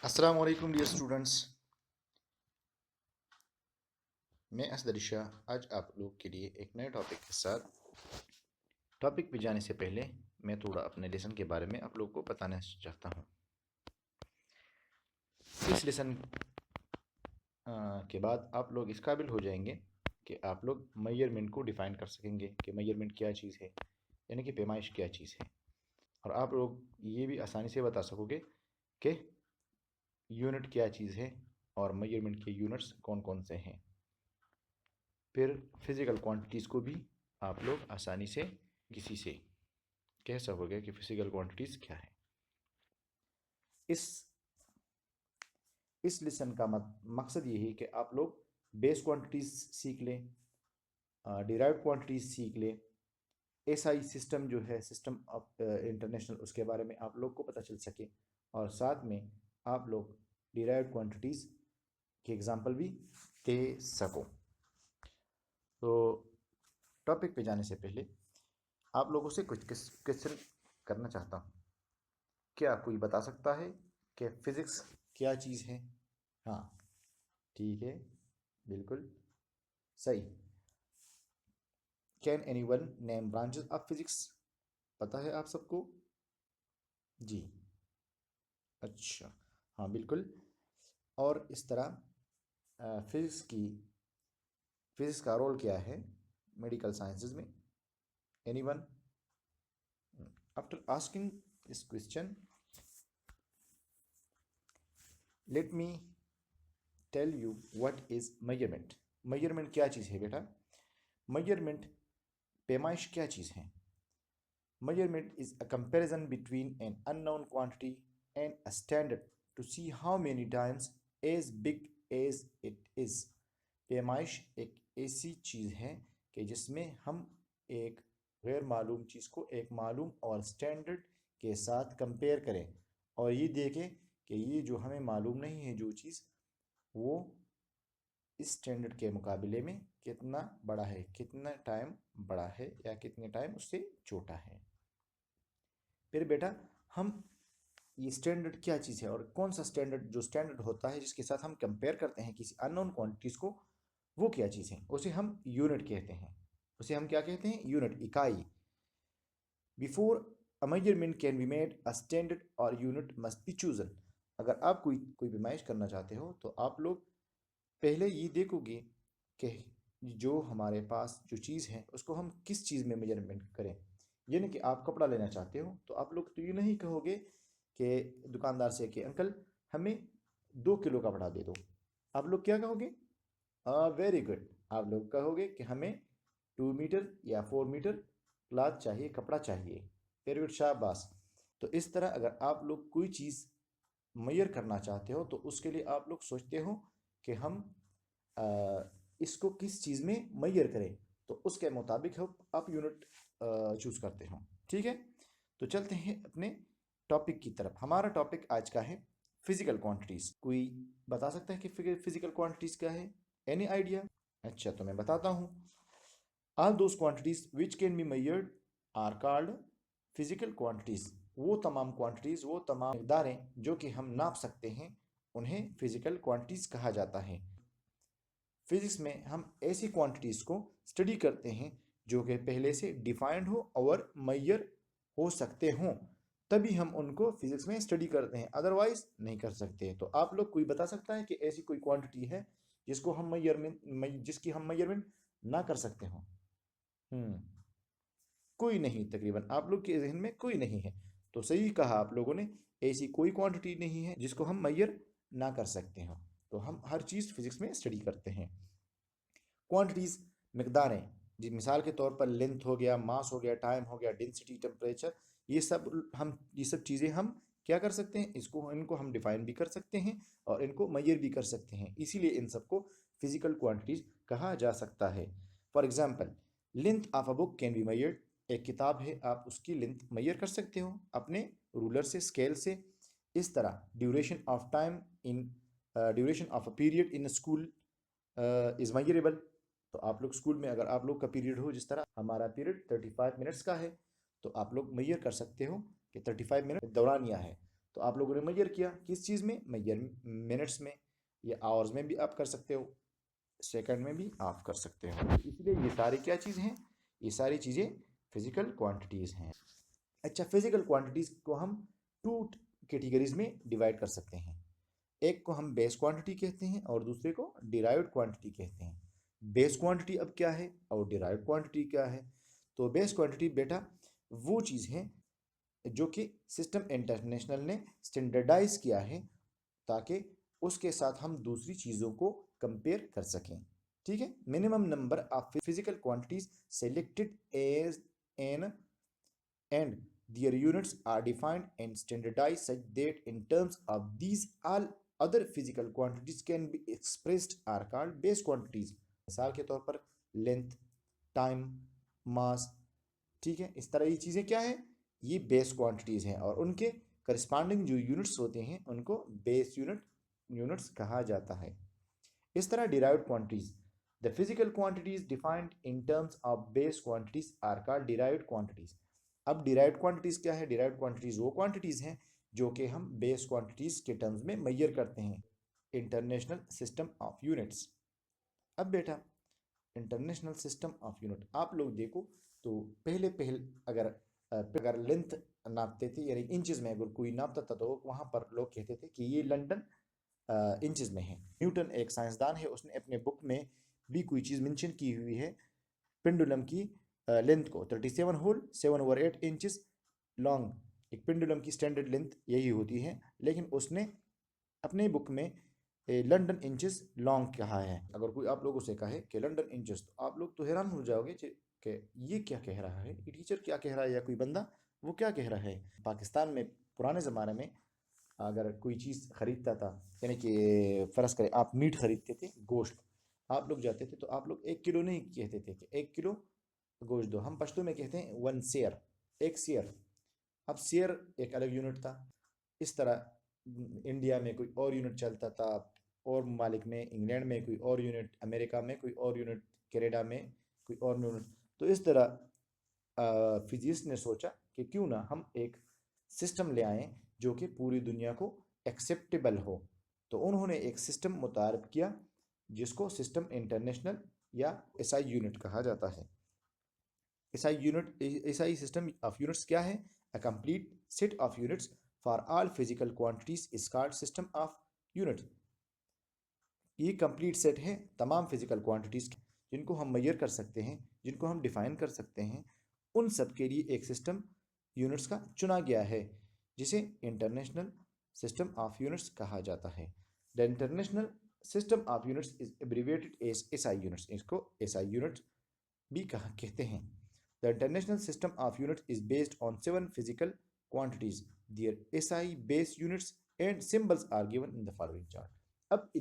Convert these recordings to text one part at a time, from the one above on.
अस्सलाम वालेकुम dear students. मैं असदर शाह आज आप लोग के लिए एक नए टॉपिक के साथ। टॉपिक पे जाने से पहले मैं थोड़ा अपने लेसन के बारे में आप लोग को बताना चाहता हूँ। इस लेसन के बाद आप लोग इस काबिल हो जाएंगे कि आप लोग मेजरमेंट को डिफ़ाइन कर सकेंगे कि मेजरमेंट क्या चीज़ है, यानी कि पैमाइश क्या चीज़ है। और आप लोग ये भी आसानी से बता सकोगे कि यूनिट क्या चीज़ है और मेजरमेंट के यूनिट्स कौन कौन से हैं। फिर फिज़िकल क्वांटिटीज़ को भी आप लोग आसानी से किसी से कह सकोगे कि फिज़िकल क्वांटिटीज़ क्या है। इस इस लेसन का मकसद यही है कि आप लोग बेस क्वांटिटीज़ सीख लें, डिराइव्ड क्वांटिटीज़ सीख लें, एसआई सिस्टम जो है, सिस्टम ऑफ इंटरनेशनल, उसके बारे में आप लोग को पता चल सके, और साथ में आप लोग डिराइव्ड क्वांटिटीज़ के एग्जांपल भी दे सको। तो टॉपिक पे जाने से पहले आप लोगों से कुछ क्वेश्चन करना चाहता हूँ। क्या कोई बता सकता है कि फिज़िक्स क्या चीज़ है? हाँ, ठीक है, बिल्कुल सही। Can anyone name branches of physics? पता है आप सबको? जी, अच्छा, हाँ बिल्कुल। और इस तरह फिजिक्स का रोल क्या है मेडिकल साइंसेज में? Anyone? After asking this question, let me tell you what is measurement. Measurement क्या चीज़ है बेटा? मेजरमेंट पैमाइश क्या चीज़ है? Measurement is a comparison between an unknown quantity and a standard to see how many times as big as it is. पैमाइश एक ऐसी चीज़ है कि जिसमें हम एक गैर मालूम चीज़ को एक मालूम और स्टैंडर्ड के साथ कंपेयर करें और ये देखें कि ये जो हमें मालूम नहीं है जो चीज़, वो इस स्टैंडर्ड के मुकाबले में कितना बड़ा है, कितना टाइम बड़ा है या कितने टाइम उससे छोटा है। फिर बेटा, हम ये स्टैंडर्ड क्या चीज़ है और कौन सा स्टैंडर्ड, जो स्टैंडर्ड होता है जिसके साथ हम कंपेयर करते हैं किसी अननोन क्वांटिटीज़ को, वो क्या चीज़ है? उसे हम यूनिट कहते हैं। उसे हम क्या कहते हैं? यूनिट, इकाई। Before a measurement can be made a standard और यूनिट मस्ट बी चूजन। अगर आप कोई पैमाइश करना चाहते हो तो आप लोग पहले ये देखोगे कि जो हमारे पास जो चीज़ है उसको हम किस चीज़ में मेजरमेंट करें। यानी कि आप कपड़ा लेना चाहते हो तो आप लोग तो ये नहीं कहोगे कि दुकानदार से कि अंकल हमें 2 किलो कपड़ा दे दो। आप लोग क्या कहोगे? वेरी गुड, आप लोग कहोगे कि हमें 2 मीटर या 4 मीटर क्लॉथ चाहिए, कपड़ा चाहिए। वेरी गुड, शाबाश। तो इस तरह अगर आप लोग कोई चीज़ मेजर करना चाहते हो तो उसके लिए आप लोग सोचते हो कि हम इसको किस चीज़ में मेजर करें, तो उसके मुताबिक हम आप यूनिट चूज़ करते हो। ठीक है, तो चलते हैं अपने टॉपिक की तरफ। हमारा टॉपिक आज का है फिजिकल क्वांटिटीज़। कोई बता सकता है कि फिजिकल क्वांटिटीज़ क्या है? Any idea? अच्छा, तो मैं बताता हूँ। All those quantities which can be measured are called physical quantities. वो तमाम क्वांटिटीज़, वो तमाम मकदारें जो कि हम नाप सकते हैं, उन्हें फिजिकल क्वांटिटीज़ कहा जाता है। फिजिक्स में हम ऐसी क्वांटिटीज़ को स्टडी करते हैं जो कि पहले से डिफाइंड हो और मेजर हो सकते हों, तभी हम उनको फिजिक्स में स्टडी करते हैं, अदरवाइज नहीं कर सकते। तो आप लोग कोई बता सकता है कि ऐसी कोई क्वांटिटी है जिसको हम जिसकी हम मेजरमेंट ना कर सकते हो? हम्म, कोई नहीं, तकरीबन आप लोग के जहन में कोई नहीं है। तो सही कहा आप लोगों ने, ऐसी कोई क्वांटिटी नहीं है जिसको हम मेजर ना कर सकते हो। तो हम हर चीज़ फिजिक्स में स्टडी करते हैं। क्वांटिटीज़, मकदारें, जी, मिसाल के तौर पर लेंथ हो गया, मास हो गया, टाइम हो गया, डेंसिटी, टेम्परेचर, ये सब चीज़ें हम क्या कर सकते हैं, इसको इनको हम डिफाइन भी कर सकते हैं और इनको मेजर भी कर सकते हैं। इसीलिए इन सबको फिजिकल क्वांटिटीज़ कहा जा सकता है। For example, length of a book can be measured. एक किताब है, आप उसकी लेंथ मेजर कर सकते हो अपने रूलर से, स्केल से। इस तरह duration of time in duration of a period in school is measurable. तो आप लोग स्कूल में अगर आप लोग का पीरियड हो, जिस तरह हमारा पीरियड 35 मिनट्स का है, तो आप लोग मेजर कर सकते हो कि 35 मिनट दौरानिया है। तो आप लोगों ने मेजर किया किस चीज़ में, मेजर मिनट्स में, या आवर्स में भी आप कर सकते हो, सेकंड में भी आप कर सकते हो। इसलिए ये सारी क्या चीज़ हैं, ये सारी चीज़ें फिजिकल क्वांटिटीज़ हैं। अच्छा, फिजिकल क्वांटिटीज़ को हम टू कैटेगरीज में डिवाइड कर सकते हैं। एक को हम बेस क्वांटिटी कहते हैं और दूसरे को डिराइव्ड क्वांटिटी कहते हैं। बेस क्वांटिटी अब क्या है और डिराइव्ड क्वांटिटी क्या है? तो बेस क्वांटिटी बेटा वो चीज़ है जो कि सिस्टम इंटरनेशनल ने स्टैंडर्डाइज किया है ताकि उसके साथ हम दूसरी चीज़ों को कंपेयर कर सकें। ठीक है, minimum number of physical quantities selected as an and their units are defined and standardized such that in terms of these all other physical quantities can be expressed are called base quantities। मिसाल के तौर पर length, time, मास, ठीक है, इस तरह ये चीज़ें क्या है, ये बेस क्वांटिटीज़ हैं और उनके करस्पॉन्डिंग जो यूनिट्स होते हैं उनको बेस यूनिट्स कहा जाता है। इस तरह derived quantities, the physical quantities defined in terms of base quantities are called derived quantities. अब डिराइव्ड क्वांटिटीज क्या है? डिराइव्ड क्वांटिटीज वो क्वांटिटीज हैं जो कि हम बेस क्वांटिटीज के टर्म्स में मेजर करते हैं, इंटरनेशनल सिस्टम ऑफ यूनिट्स। अब बेटा इंटरनेशनल सिस्टम ऑफ यूनिट आप लोग देखो तो पहले अगर लेंथ नापते थे यानी इंचेस में अगर कोई नापता था तो वहाँ पर लोग कहते थे कि ये लंदन इंचेस में है। न्यूटन एक साइंसदान है, उसने अपने बुक में भी कोई चीज़ मेंशन की हुई है पेंडुलम की लेंथ को 37 होल 7/8 इंचेस लॉन्ग। एक पेंडुलम की स्टैंडर्ड लेंथ यही होती है, लेकिन उसने अपने बुक में लंदन इंचेस लॉन्ग कहा है। अगर कोई आप लोगों से कहे कि लंदन इंचेस तो आप लोग तो हैरान हो जाओगे कि ये क्या कह रहा है, ये टीचर क्या कह रहा है या कोई बंदा वो क्या कह रहा है। पाकिस्तान में पुराने ज़माने में अगर कोई चीज़ खरीदता था, यानी कि फ़र्ज़ करें आप मीट खरीदते थे, गोश्त, आप लोग जाते थे तो आप लोग 1 किलो नहीं कहते थे कि 1 किलो गोश्त दो, हम पश्तो में कहते हैं 1 शेयर, 1 शेयर। अब शेयर एक अलग यूनिट था। इस तरह इंडिया में कोई और यूनिट चलता था, और ममालिक में, इंग्लैंड में कोई और यूनिट, अमेरिका में कोई और यूनिट, कनाडा में कोई और यूनिट। तो इस तरह फिजिक्स ने सोचा कि क्यों ना हम एक सिस्टम ले आएं जो कि पूरी दुनिया को एक्सेप्टेबल हो। तो उन्होंने एक सिस्टम मुतारिफ किया जिसको सिस्टम इंटरनेशनल या एसआई यूनिट कहा जाता है। एसआई सिस्टम ऑफ यूनिट्स क्या है? A complete set of units for all physical quantities is called system of unit. ये कंप्लीट सेट है तमाम फिजिकल क्वांटिटीज जिनको हम मेजर कर सकते हैं, जिनको हम डिफाइन कर सकते हैं, उन सब के लिए एक सिस्टम यूनिट्स का चुना गया है जिसे इंटरनेशनल सिस्टम ऑफ यूनिट्स कहा जाता है। The international system of units is abbreviated as SI units, इसको एसआई यूनिट भी कहते हैं। The international system of units is based on 7 physical quantities, their SI base units and symbols are given in the following chart. अब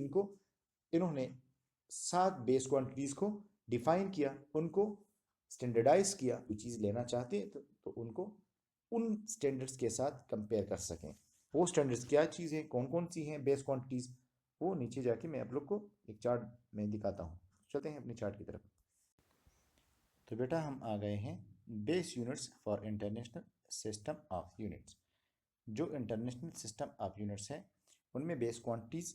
इन्होंने 7 base quantities को define किया, उनको standardise किया। कोई चीज़ लेना चाहते हैं तो उनको उन स्टैंडर्ड्स के साथ कंपेयर कर सकें। वो स्टैंडर्ड्स क्या चीज़ है, कौन कौन सी हैं बेस क्वांटिटीज़, वो नीचे जाके मैं आप लोग को एक चार्ट में दिखाता हूँ। चलते हैं अपनी चार्ट की तरफ। तो बेटा हम आ गए हैं base units for international system of units. जो इंटरनेशनल सिस्टम ऑफ यूनिट्स है उनमें बेस क्वांटिटीज़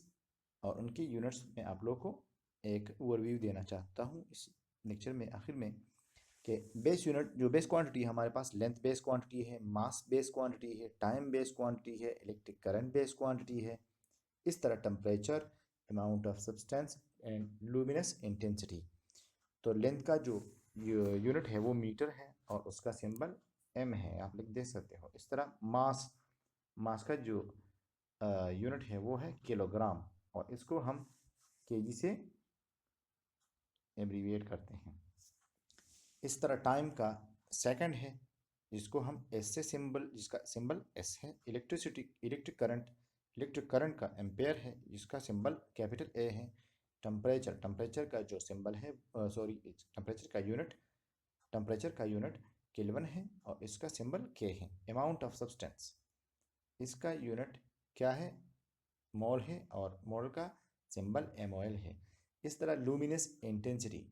और उनके यूनिट्स में आप लोग को एक ओवरव्यू देना चाहता हूँ इस लेक्चर में आखिर में, कि बेस यूनिट जो बेस क्वांटिटी हमारे पास लेंथ बेस क्वांटिटी है, मास बेस क्वांटिटी है, टाइम बेस क्वांटिटी है, इलेक्ट्रिक करंट बेस क्वांटिटी है। इस तरह temperature, amount of substance and luminous intensity. तो लेंथ का जो यूनिट है वो मीटर है और उसका सिंबल एम है, आप लोग देख सकते हो। इस तरह मास का जो यूनिट है वो है किलोग्राम और इसको हम केजी से एब्रीविएट करते हैं। इस तरह टाइम का सेकंड है जिसको हम एस से जिसका सिंबल एस है। इलेक्ट्रिक करंट का एम्पेयर है जिसका सिंबल कैपिटल ए है। टेम्परेचर का जो सिंबल है टेम्परेचर का यूनिट केल्विन है और इसका सिंबल के है। अमाउंट ऑफ सब्सटेंस, इसका यूनिट क्या है? मोल है और मोल का सिंबल MOL है। इस तरह लुमिनस इंटेंसिटी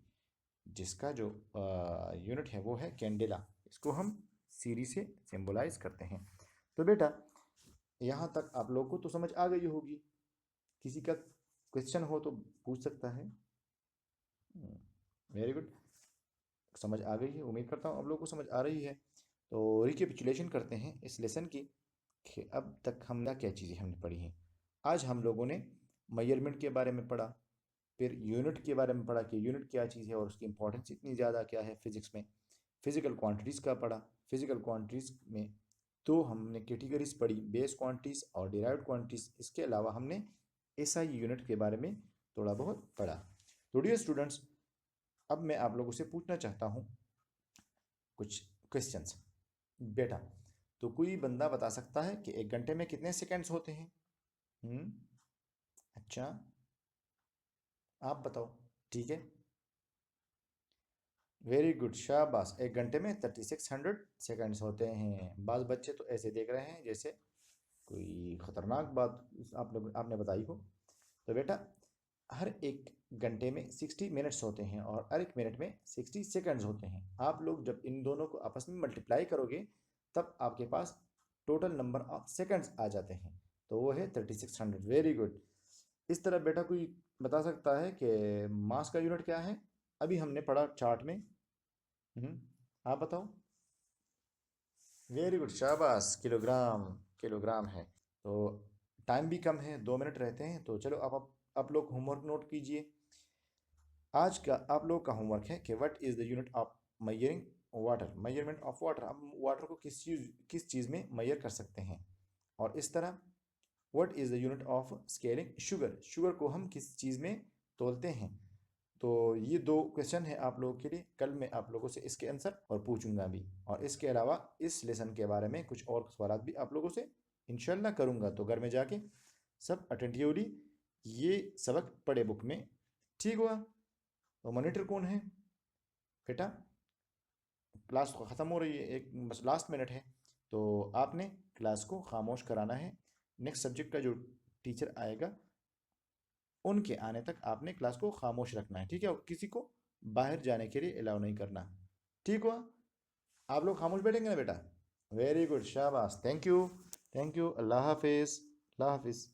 जिसका जो यूनिट है वो है कैंडेला, इसको हम सीरीज से सिंबलाइज करते हैं। तो बेटा यहाँ तक आप लोगों को तो समझ आ गई होगी। किसी का क्वेश्चन हो तो पूछ सकता है। वेरी गुड, समझ आ गई है, उम्मीद करता हूँ आप लोगों को समझ आ रही है। तो रिकेपिचुलेशन करते हैं इस लेसन की कि अब तक हम क्या क्या चीज़ें हमने पढ़ी हैं। आज हम लोगों ने मेजरमेंट के बारे में पढ़ा, फिर यूनिट के बारे में पढ़ा कि यूनिट क्या चीज़ है और उसकी इंपॉर्टेंस इतनी ज़्यादा क्या है फिजिक्स में। फिजिकल क्वांटिटीज़ का पढ़ा, फिजिकल क्वांटिटीज़ में तो हमने कैटेगरीज पढ़ी, बेस क्वांटिटीज़ और डिराइव्ड क्वांटिटीज़। इसके अलावा हमने एसआई यूनिट के बारे में थोड़ा बहुत पढ़ा। तो डियर स्टूडेंट्स, अब मैं आप लोगों से पूछना चाहता हूँ कुछ क्वेश्चंस। बेटा, तो कोई बंदा बता सकता है कि 1 घंटे में कितने सेकंड्स होते हैं? अच्छा, आप बताओ। ठीक है, वेरी गुड, शाबाश। 1 घंटे में 3600 सेकंड्स होते हैं। बाज़ बच्चे तो ऐसे देख रहे हैं जैसे कोई ख़तरनाक बात आप लोग आपने बताई हो। तो बेटा, हर 1 घंटे में 60 मिनट्स होते हैं और हर 1 मिनट में 60 सेकंड्स होते हैं। आप लोग जब इन दोनों को आपस में मल्टीप्लाई करोगे तब आपके पास टोटल नंबर ऑफ सेकंड्स आ जाते हैं, तो वो है 3600। Very good. इस तरह बेटा कोई बता सकता है कि मास का यूनिट क्या है? अभी हमने पढ़ा चार्ट में। आप बताओ। वेरी गुड, शाबाश, किलोग्राम। किलोग्राम है। तो टाइम भी कम है, 2 मिनट रहते हैं। तो चलो आप लोग होमवर्क नोट कीजिए। आज का आप लोग का होमवर्क है कि what is the unit of measuring water, measurement of water. हम वाटर को किस चीज़ में मेजर कर सकते हैं। और इस तरह what is the unit of scaling sugar, sugar को हम किस चीज़ में तोलते हैं। तो ये 2 क्वेश्चन है आप लोगों के लिए। कल मैं आप लोगों से इसके आंसर और पूछूंगा भी, और इसके अलावा इस लेसन के बारे में कुछ और सवाल भी आप लोगों से इंशाल्लाह करूंगा। तो घर में जाके सब अटेंटिवली ये सबक पढ़े बुक में। ठीक हुआ? तो मॉनिटर कौन है बेटा? क्लास तो ख़त्म हो रही है, एक बस लास्ट मिनट है। तो आपने क्लास को खामोश कराना है। नेक्स्ट सब्जेक्ट का जो टीचर आएगा उनके आने तक आपने क्लास को खामोश रखना है। ठीक है, और किसी को बाहर जाने के लिए अलाउ नहीं करना। ठीक हुआ? आप लोग खामोश बैठेंगे ना बेटा? वेरी गुड, शाबाश, थैंक यू। थैंक यू, अल्लाह हाफिज़। अल्लाह हाफिज़।